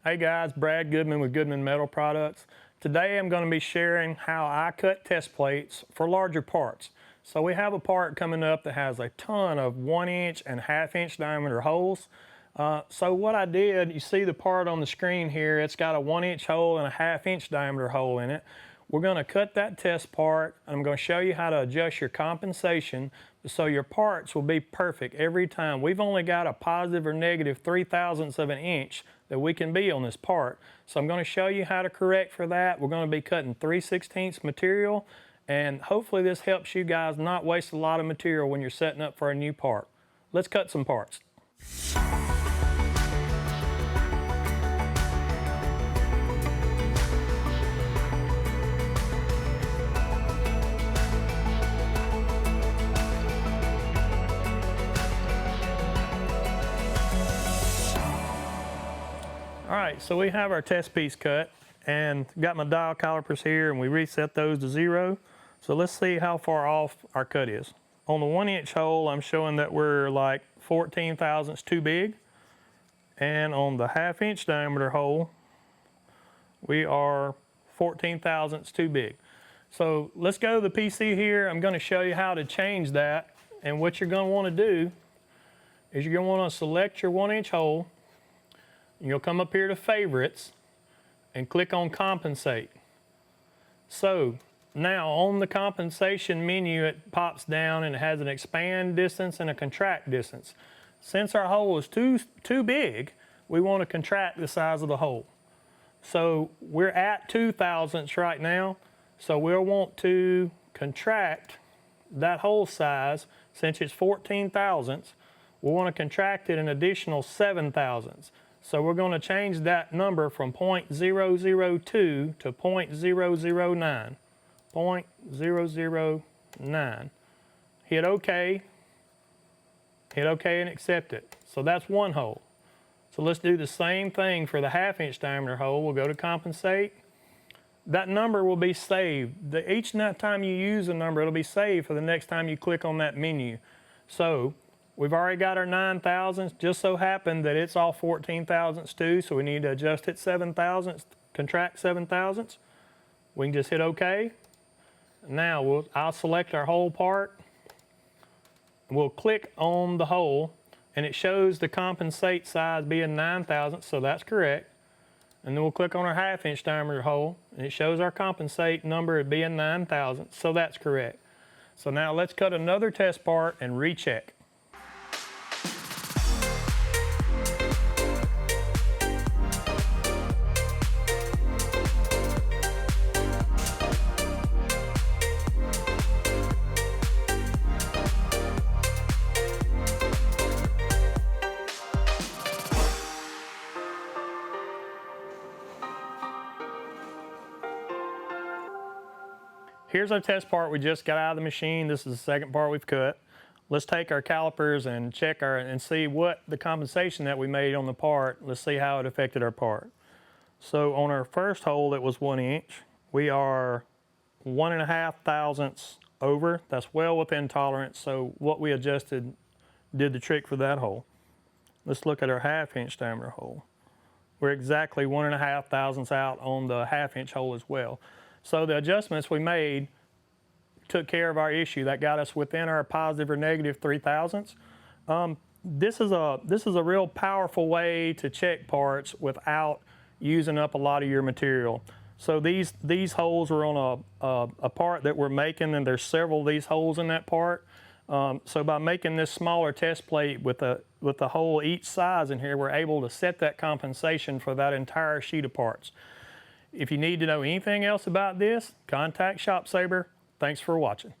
Hey guys, Brad Goodman with Goodman Metal Products. Today I'm going to be sharing how I cut test plates for larger parts. So we have a part coming up that has a ton of 1-inch and 1/2-inch diameter holes. So what I did, you see the part on the screen here, it's got a 1-inch hole and a 1/2-inch diameter hole in it. We're going to cut that test part. I'm going to show you how to adjust your compensation so your parts will be perfect every time. We've only got a positive or negative 3/1000ths of an inch that we can be on this part. So I'm going to show you how to correct for that. We're going to be cutting 3/16 material, and hopefully this helps you guys not waste a lot of material when you're setting up for a new part. Let's cut some parts. All right, so we have our test piece cut and got my dial calipers here, and we reset those to 0. So let's see how far off our cut is. On the 1-inch hole, I'm showing that we're like 14/1000ths too big. And on the 1/2-inch diameter hole, we are 14/1000ths too big. So let's go to the PC here. I'm going to show you how to change that. And what you're going to want to do is you're going to want to select your 1-inch hole. You'll come up here to Favorites and click on Compensate. So now on the compensation menu, it pops down and it has an expand distance and a contract distance. Since our hole is too big, we want to contract the size of the hole. So we're at 2/1000ths right now, so we'll want to contract that hole size. Since it's 14/1000ths, we'll want to contract it an additional 7/1000ths. So we're going to change that number from 0.002 to 0.009. 0.009. Hit OK. Hit OK and accept it. So that's one hole. So let's do the same thing for the 1/2-inch diameter hole. We'll go to Compensate. That number will be saved. Each time you use a number, it'll be saved for the next time you click on that menu. So we've already got our 9/1000ths. Just so happened that it's all 14/1000ths too, so we need to adjust it 7/1000ths, contract 7/1000ths. We can just hit OK. Now I'll select our whole part. We'll click on the hole, and it shows the compensate size being 9/1000ths, so that's correct. And then we'll click on our 1/2-inch diameter hole, and it shows our compensate number being 9/1000ths, so that's correct. So now let's cut another test part and recheck. Here's our test part we just got out of the machine. This is the second part we've cut. Let's take our calipers and check and see what the compensation that we made on the part. Let's see how it affected our part. So on our first hole that was 1 inch, we are 1.5 over. That's well within tolerance, so what we adjusted did the trick for that hole. Let's look at our 1/2-inch diameter hole. We're exactly 1.5 out on the 1/2-inch hole as well. So the adjustments we made took care of our issue. That got us within our positive or negative 3/1000ths. This is a real powerful way to check parts without using up a lot of your material. So these holes are on a part that we're making, and there's several of these holes in that part. So by making this smaller test plate with a hole each size in here, we're able to set that compensation for that entire sheet of parts. If you need to know anything else about this, contact ShopSabre. Thanks for watching.